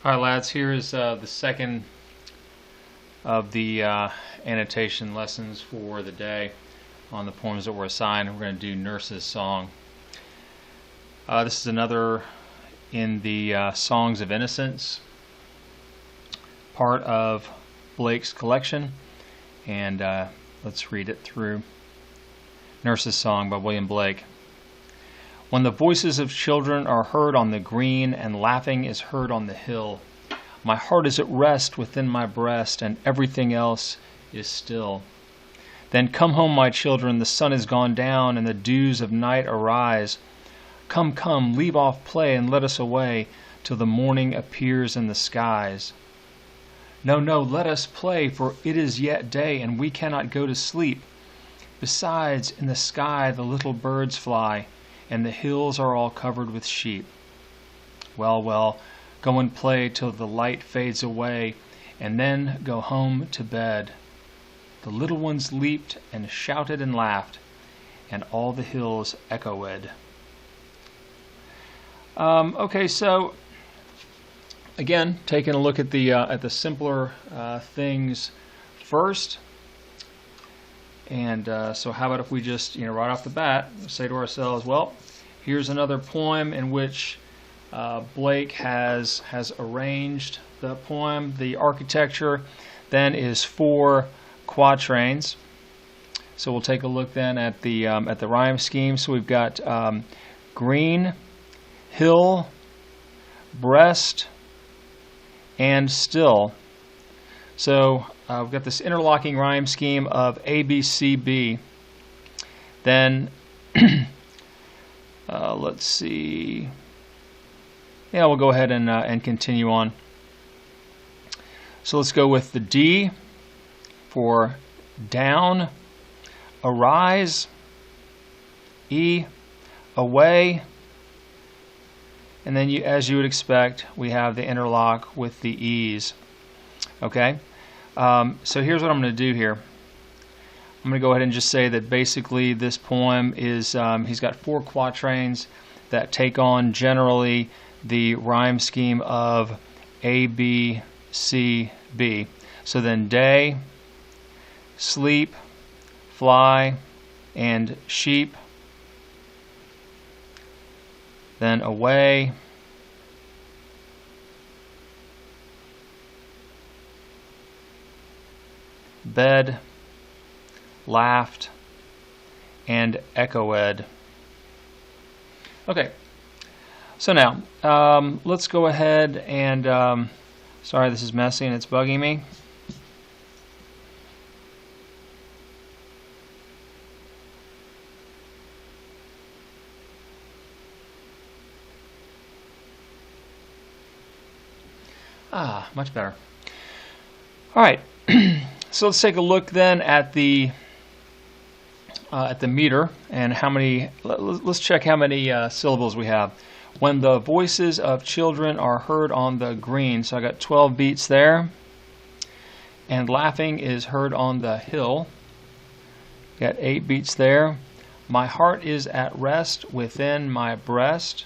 All right, lads, here is the second of the annotation lessons for the day on the poems that were assigned. We're going to do Nurse's Song. This is another in the Songs of Innocence, part of Blake's collection, and let's read it through. Nurse's Song by William Blake. When the voices of children are heard on the green and laughing is heard on the hill, my heart is at rest within my breast and everything else is still. Then come home, my children, the sun is gone down and the dews of night arise. Come, come, leave off play and let us away till the morning appears in the skies. No, no, let us play, for it is yet day and we cannot go to sleep. Besides, in the sky the little birds fly, and the hills are all covered with sheep. Well, well, go and play till the light fades away, and then go home to bed. The little ones leaped and shouted and laughed, and all the hills echoed. Okay, so again, taking a look at the simpler things first. And so how about if we just, right off the bat, say to ourselves, well, here's another poem in which Blake has arranged the poem. The architecture then is 4 quatrains. So we'll take a look then at the rhyme scheme. So we've got green, hill, breast, and still. So we've got this interlocking rhyme scheme of A, B, C, B. Then, let's see. Yeah, we'll go ahead and continue on. So let's go with the D for down, arise, E, away, and then as you would expect, we have the interlock with the E's. Okay? So here's what I'm going to do here. I'm going to go ahead and just say that basically this poem is, he's got 4 quatrains that take on generally the rhyme scheme of A, B, C, B. So then day, sleep, fly, and sheep. Then away, bed, laughed, and echoed. Okay, so now let's go ahead and, sorry this is messy and it's bugging me. Much better. All right. So let's take a look then at the meter and how many. Let's check how many syllables we have. When the voices of children are heard on the green, so I got 12 beats there. And laughing is heard on the hill. Got 8 beats there. My heart is at rest within my breast.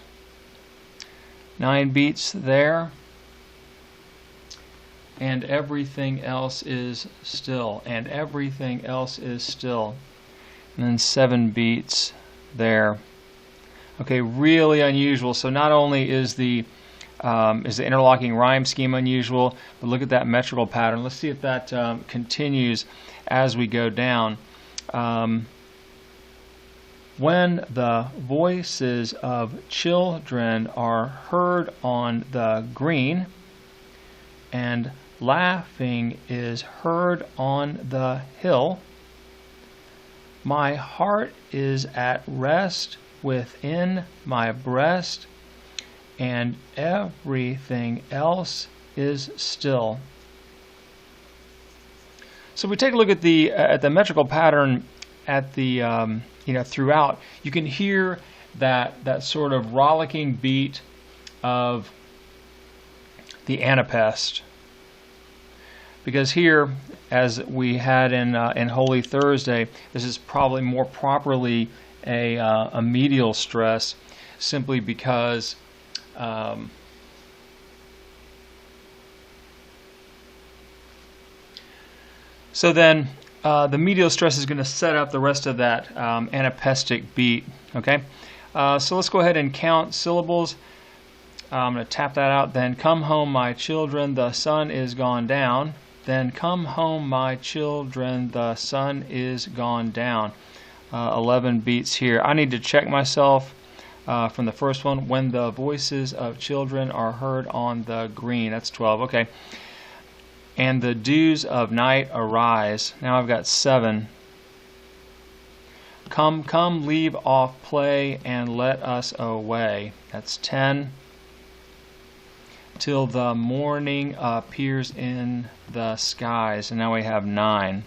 9 beats there. And everything else is still, and everything else is still. And then 7 beats there. Okay, really unusual. So not only is the interlocking rhyme scheme unusual, but look at that metrical pattern. Let's see if that continues as we go down. When the voices of children are heard on the green, and laughing is heard on the hill, my heart is at rest within my breast, and everything else is still. So if we take a look at the metrical pattern at the throughout, you can hear that sort of rollicking beat of the anapest. Because here, as we had in Holy Thursday, this is probably more properly a medial stress, simply because So then the medial stress is going to set up the rest of that anapestic beat. Okay, so let's go ahead and count syllables. I'm going to tap that out. Then come home, my children, the sun is gone down. Then come home, my children, the sun is gone down. 11 beats here. I need to check myself from the first one. When the voices of children are heard on the green. That's 12. Okay. And the dews of night arise. Now I've got 7. Come, come, leave off play and let us away. That's 10. Till the morning appears in the skies. And now we have 9.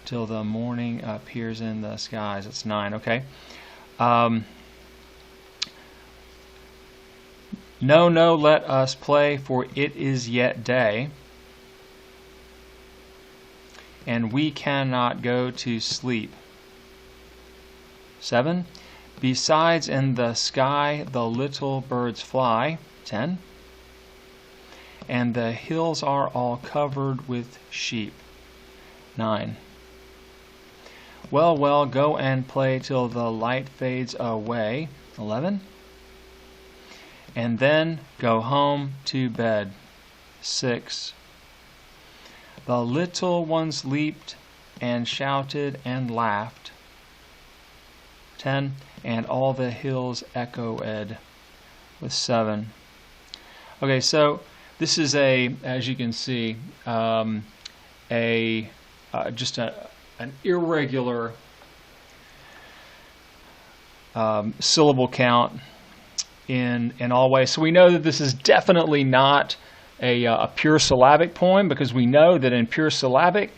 Till the morning appears in the skies. That's 9. Okay. No, no, let us play, for it is yet day, and we cannot go to sleep. 7. Besides in the sky the little birds fly. 10. And the hills are all covered with sheep. 9. Well, well, go and play till the light fades away. 11. And then go home to bed. 6. The little ones leaped and shouted and laughed. 10. And all the hills echoed with 7. Okay, so this is as you can see, just an irregular syllable count in all ways. So we know that this is definitely not a pure syllabic poem, because we know that in pure syllabic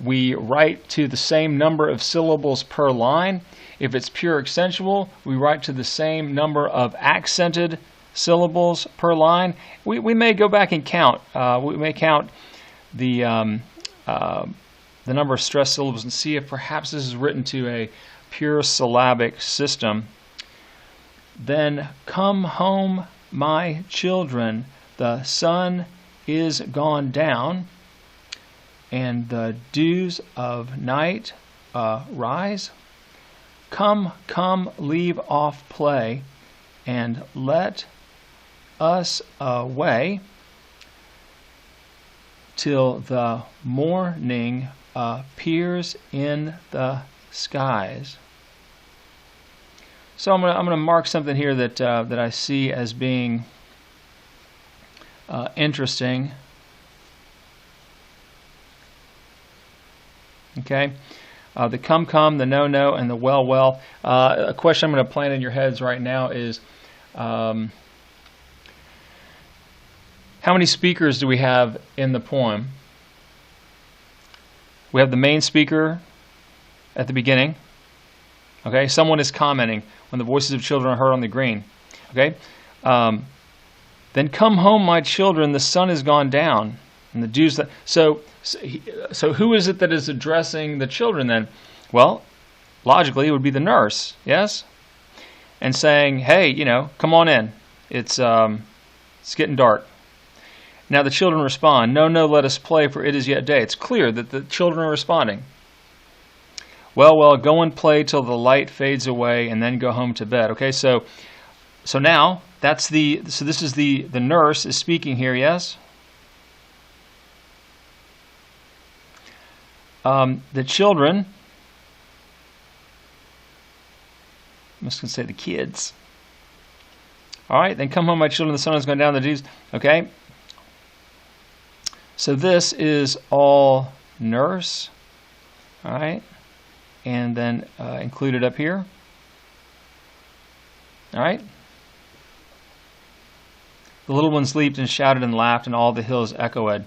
we write to the same number of syllables per line. If it's pure extensional, we write to the same number of accented syllables per line. We may go back and count. We may count the number of stressed syllables and see if perhaps this is written to a pure syllabic system. Then come home, my children, the sun is gone down, and the dews of night rise. Come, come, leave off play, and let us away till the morning appears in the skies. So I'm gonna mark something here that I see as being interesting. Okay, the come, the no, and the well. A question I'm going to plant in your heads right now is, how many speakers do we have in the poem? We have the main speaker at the beginning. Okay, someone is commenting when the voices of children are heard on the green. Okay, then come home, my children, the sun is gone down, and the dews. So who is it that is addressing the children then? Well, logically it would be the nurse, yes, and saying, hey, come on in. It's getting dark. Now the children respond, no, no, let us play, for it is yet day. It's clear that the children are responding. Well, well, go and play till the light fades away, and then go home to bed. Okay, so now this is the nurse is speaking here, yes? The children, I'm just going to say the kids. All right, then come home, my children, the sun has gone down, the dews. Okay, so this is all nurse. All right, and then included up here. All right. The little ones leaped and shouted and laughed, and all the hills echoed.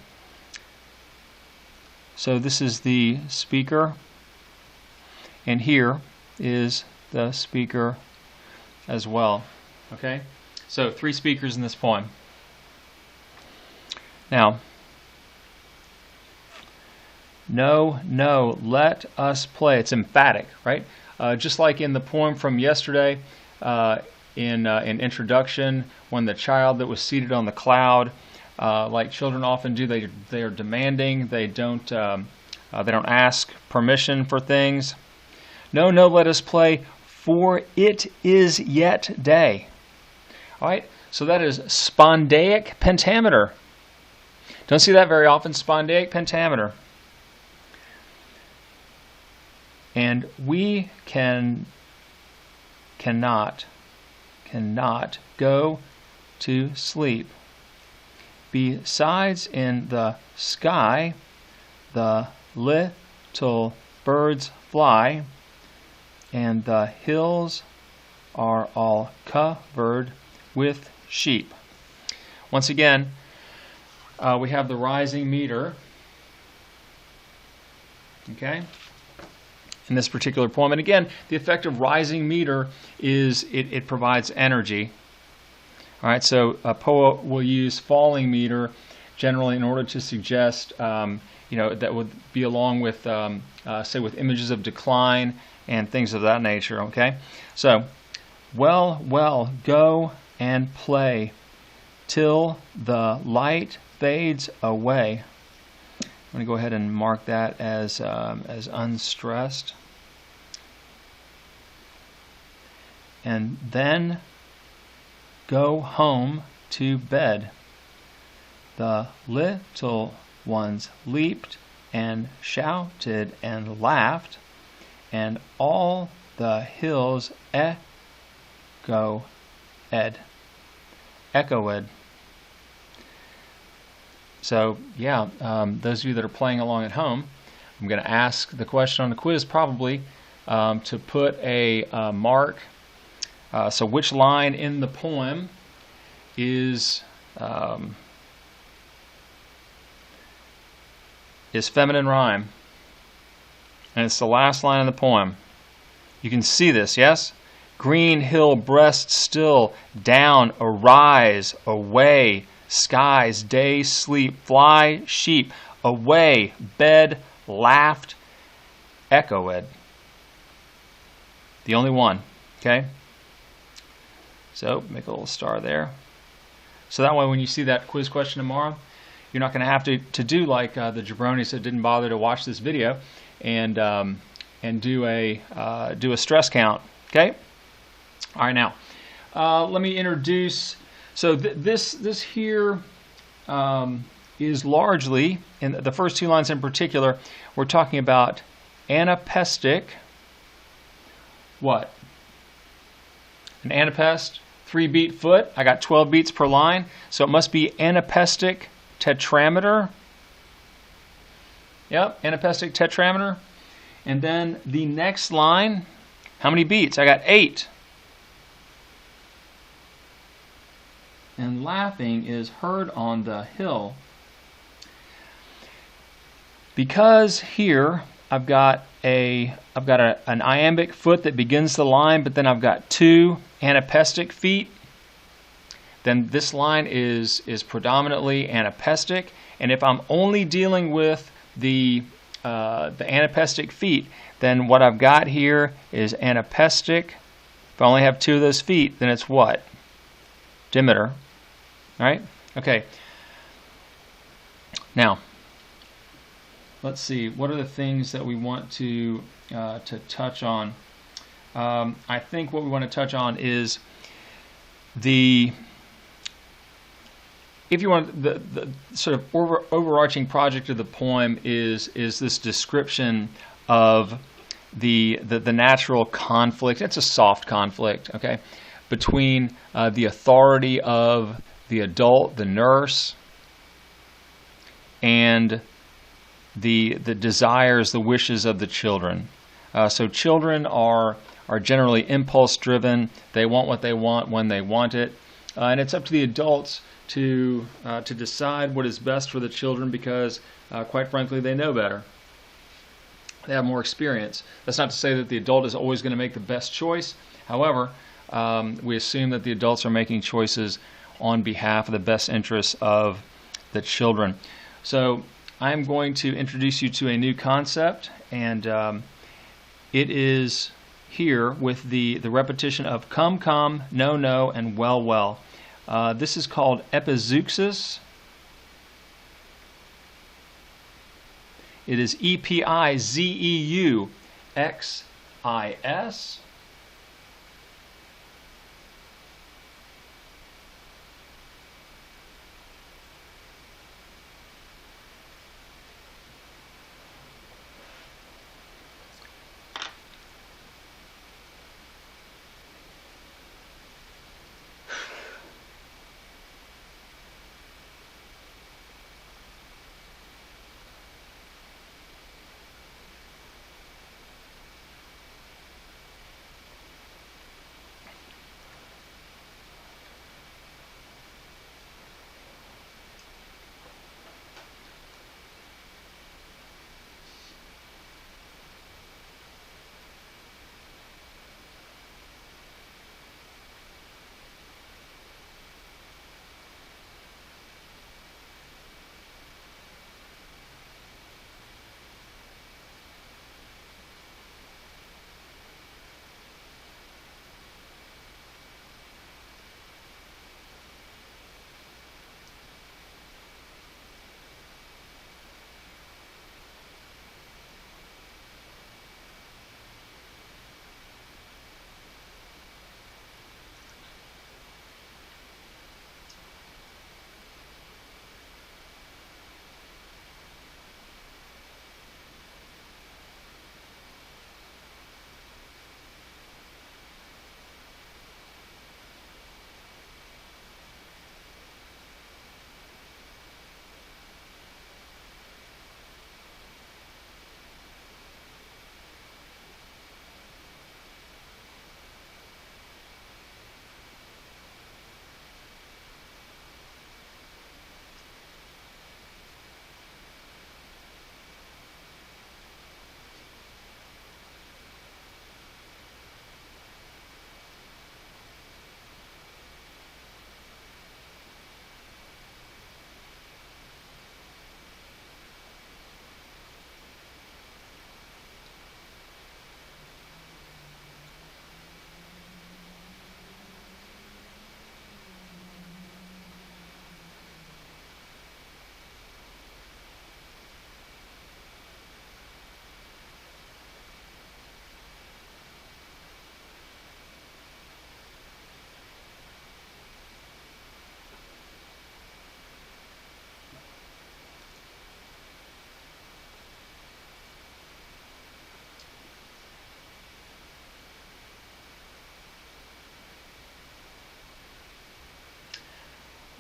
So this is the speaker, and here is the speaker as well. Okay, so 3 speakers in this poem. Now, no, no, let us play. It's emphatic, right? Just like in the poem from yesterday, in introduction, when the child that was seated on the cloud like children often do. They are demanding. They don't ask permission for things. No, no, let us play, for it is yet day. All right, so that is spondaic pentameter. Don't see that very often, spondaic pentameter. And we cannot go to sleep. Besides, in the sky, the little birds fly, and the hills are all covered with sheep. Once again, we have the rising meter, okay, in this particular poem. And again, the effect of rising meter is it provides energy. All right, so a poet will use falling meter generally in order to suggest, that would be along with, say, with images of decline and things of that nature, okay? So, well, well, go and play till the light fades away. I'm going to go ahead and mark that as unstressed. And then go home to bed. The little ones leaped and shouted and laughed, and all the hills echoed. So, yeah, those of you that are playing along at home, I'm going to ask the question on the quiz probably to put a mark. So which line in the poem is feminine rhyme? And it's the last line in the poem. You can see this, yes? Green hill breast still, down, arise, away, skies, day, sleep, fly, sheep, away, bed, laughed, echoed. The only one, okay? So make a little star there. So that way when you see that quiz question tomorrow, you're not going to have to do like the jabronis that didn't bother to watch this video and do a stress count. Okay. All right, now let me introduce. So this here is largely, in the first two lines in particular, we're talking about anapestic. What? An anapest, 3-beat foot. I got 12 beats per line, so it must be anapestic tetrameter. Yep, anapestic tetrameter. And then the next line, how many beats? I got 8. And laughing is heard on the hill. Because here I've got an iambic foot that begins the line, but then I've got 2 anapestic feet. Then this line is predominantly anapestic, and if I'm only dealing with the anapestic feet, then what I've got here is anapestic. If I only have 2 of those feet, then it's what? Demeter. All right? Okay. Now, let's see. What are the things that we want to touch on? I think what we want to touch on is if you want, the sort of overarching project of the poem is this description of the natural conflict. It's a soft conflict, okay, between the authority of the adult, the nurse, and the desires, the wishes of the children. So children are generally impulse driven. They want what they want when they want it, and it's up to the adults to decide what is best for the children because, quite frankly, they know better. They have more experience. That's not to say that the adult is always going to make the best choice. However, we assume that the adults are making choices on behalf of the best interests of the children. So I'm going to introduce you to a new concept, and it is here with the repetition of come, no, and well. This is called epizeuxis. It is epizeuxis.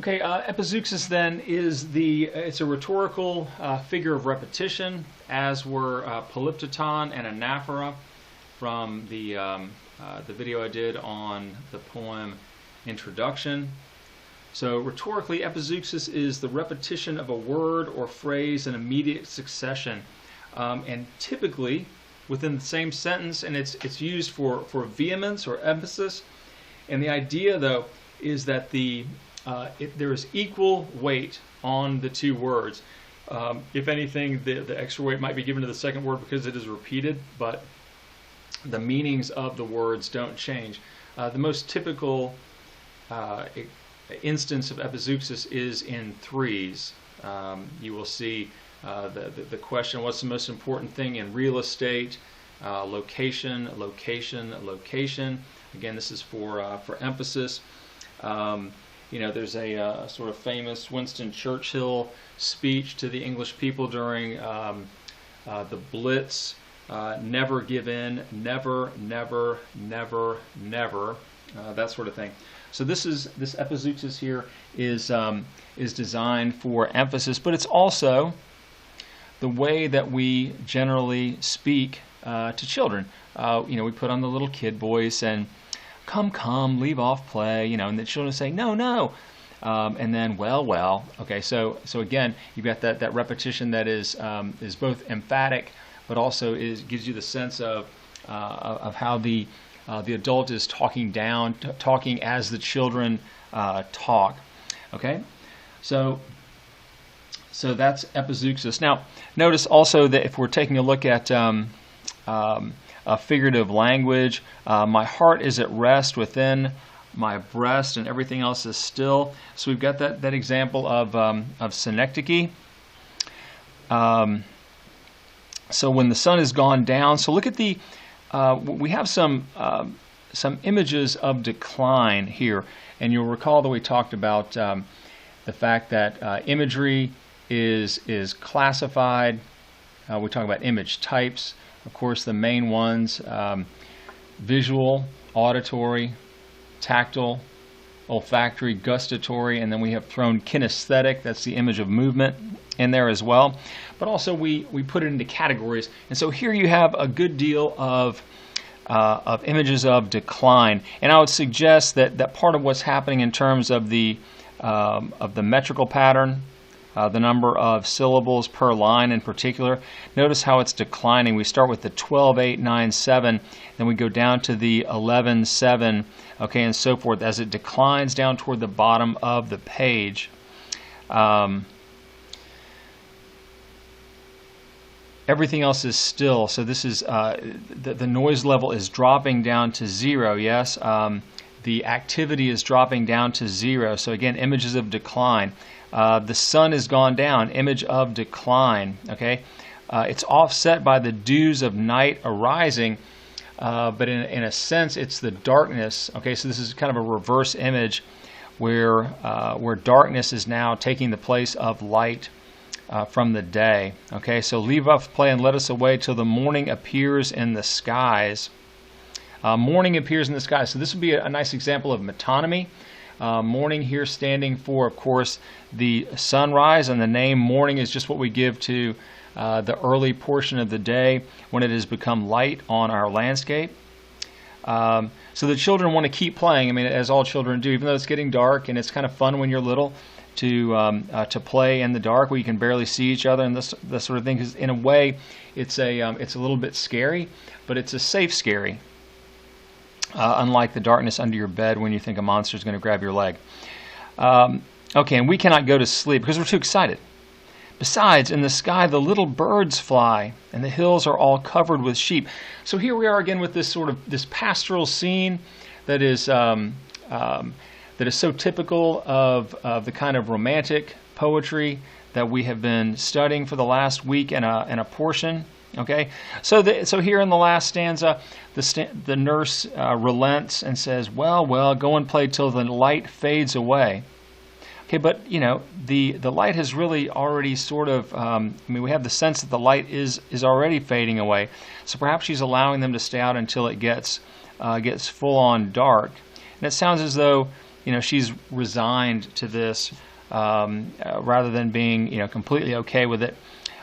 Okay, epizeuxis then is it's a rhetorical figure of repetition, as were Polysyndeton and anaphora from the video I did on the poem Introduction. So rhetorically, epizeuxis is the repetition of a word or phrase in immediate succession, and typically within the same sentence, and it's used for vehemence or emphasis. And the idea, though, is that there is equal weight on the two words. If anything, the extra weight might be given to the second word because it is repeated, but the meanings of the words don't change. The most typical instance of epizeuxis is in threes. You will see the question, what's the most important thing in real estate? Location, location, location. Again, this is for emphasis. There's a sort of famous Winston Churchill speech to the English people during the Blitz. Never give in, never, never, never, never, that sort of thing. So this epizeuxis here is designed for emphasis, but it's also the way that we generally speak to children. We put on the little kid voice and come, leave off play, and the children say no, and then well. Okay, so again, you've got that repetition that is both emphatic, but also gives you the sense of how the adult is talking down, talking as the children talk. Okay, so that's epizeuxis. Now, notice also that if we're taking a look at figurative language, my heart is at rest within my breast, and everything else is still. So we've got that example of synecdoche. So when the sun has gone down, so look at the, we have some images of decline here. And you'll recall that we talked about the fact that imagery is classified. We talk about image types. Of course, the main ones, visual, auditory, tactile, olfactory, gustatory, and then we have thrown kinesthetic. That's the image of movement in there as well. But also we put it into categories. And so here you have a good deal of images of decline. And I would suggest that part of what's happening in terms of the metrical pattern, the number of syllables per line in particular, notice how it's declining. We start with the 12, 8, 9, 7, then we go down to the 11, 7, okay, and so forth as it declines down toward the bottom of the page. Everything else is still, so this is the noise level is dropping down to 0, yes. The activity is dropping down to 0, so again, images of decline. The sun has gone down, image of decline, okay. It's offset by the dews of night arising, but in a sense it's the darkness, okay. So this is kind of a reverse image where darkness is now taking the place of light from the day. Okay, so leave off play and let us away till the morning appears in the skies. Morning appears in the skies. So this would be a nice example of metonymy. Morning here standing for, of course, the sunrise, and the name morning is just what we give to the early portion of the day when it has become light on our landscape. So the children want to keep playing. I mean, as all children do, even though it's getting dark, and it's kind of fun when you're little to play in the dark where you can barely see each other and this sort of thing. Because in a way, it's a little bit scary, but it's a safe scary. Unlike the darkness under your bed when you think a monster is going to grab your leg. Okay, and we cannot go to sleep because we're too excited. Besides, in the sky the little birds fly, and the hills are all covered with sheep. So here we are again with this pastoral scene that is so typical of the kind of romantic poetry that we have been studying for the last week and a portion. Okay, so here in the last stanza, the nurse relents and says, "Well, go and play till the light fades away." Okay, but you know the light has really already sort of. We have the sense that the light is already fading away. So perhaps she's allowing them to stay out until it gets full on dark. And it sounds as though she's resigned to this rather than being completely okay with it.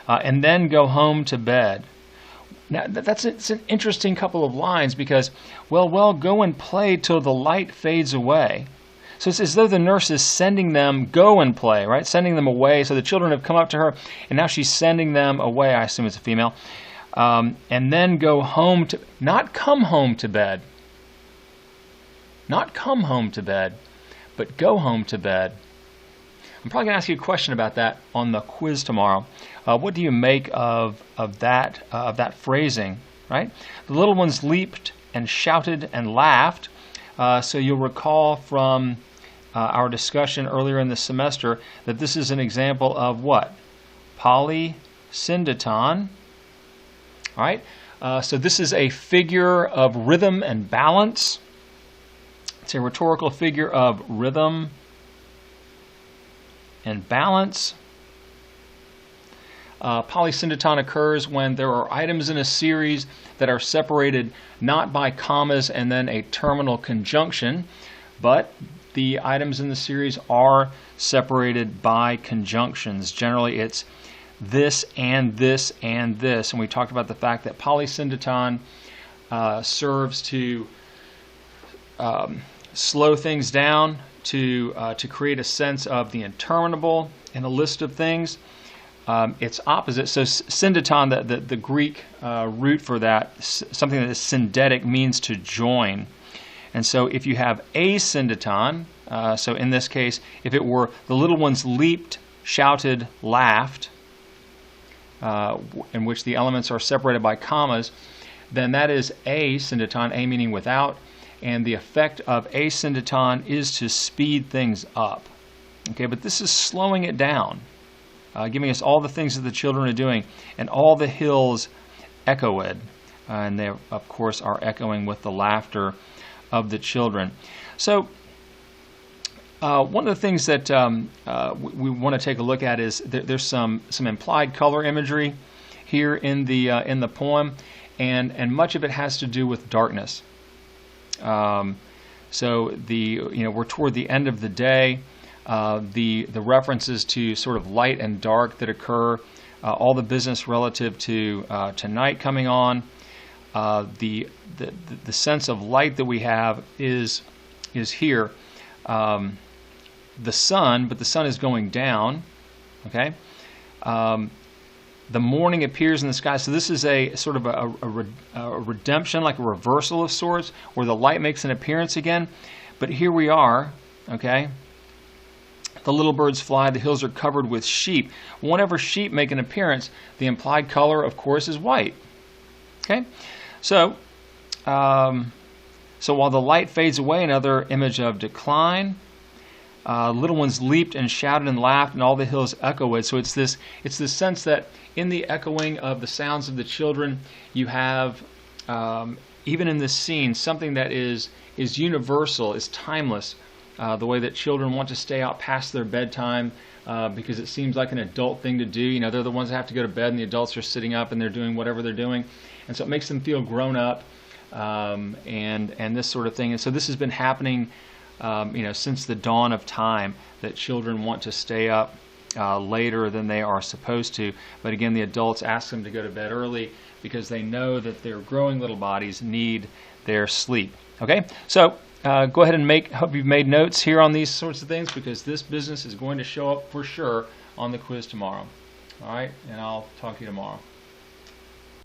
And then go home to bed. Now it's an interesting couple of lines because, well, go and play till the light fades away. So it's as though the nurse is sending them go and play, right? Sending them away. So the children have come up to her, and now she's sending them away. I assume it's a female. And then go home to, not come home to bed. Not come home to bed, but go home to bed. I'm probably going to ask you a question about that on the quiz tomorrow. What do you make of that phrasing? Right? The little ones leaped and shouted and laughed. So you'll recall from our discussion earlier in the semester that this is an example of what? Polysyndeton. All right. So this is a figure of rhythm and balance. It's a rhetorical figure of rhythm and balance. Polysyndeton occurs when there are items in a series that are separated not by commas and then a terminal conjunction, but the items in the series are separated by conjunctions. Generally, it's this and this and this. And we talked about the fact that polysyndeton serves to slow things down, to create a sense of the interminable in a list of things. It's opposite. So syndeton, the Greek root for that, something that is syndetic, means to join. And so if you have asyndeton, so in this case, if it were the little ones leaped, shouted, laughed, in which the elements are separated by commas, then that is asyndeton, a meaning without, and the effect of asyndeton is to speed things up. Okay, but this is slowing it down. giving us all the things that the children are doing, and all the hills echoed. And they, of course, are echoing with the laughter of the children. So one of the things that we want to take a look at is there's some implied color imagery here in the poem, and much of it has to do with darkness. So we're toward the end of the day. The references to sort of light and dark that occur, all the business relative to night coming on. The sense of light that we have is here. The sun, but the sun is going down. Okay. The morning appears in the sky. So this is a sort of a redemption, like a reversal of sorts, where the light makes an appearance again. But here we are. Okay. The little birds fly. The hills are covered with sheep. Whenever sheep make an appearance, the implied color, of course, is white. Okay. So while the light fades away, another image of decline. Little ones leaped and shouted and laughed, and all the hills echoed. So it's this sense that in the echoing of the sounds of the children, you have, even in this scene, something that is universal, is timeless. The way that children want to stay out past their bedtime because it seems like an adult thing to do. You know, they're the ones that have to go to bed, and the adults are sitting up and they're doing whatever they're doing, and so it makes them feel grown up, and this sort of thing. And so this has been happening, since the dawn of time, that children want to stay up later than they are supposed to. But again, the adults ask them to go to bed early because they know that their growing little bodies need their sleep. Okay, so go ahead and hope you've made notes here on these sorts of things, because this business is going to show up for sure on the quiz tomorrow. All right, and I'll talk to you tomorrow.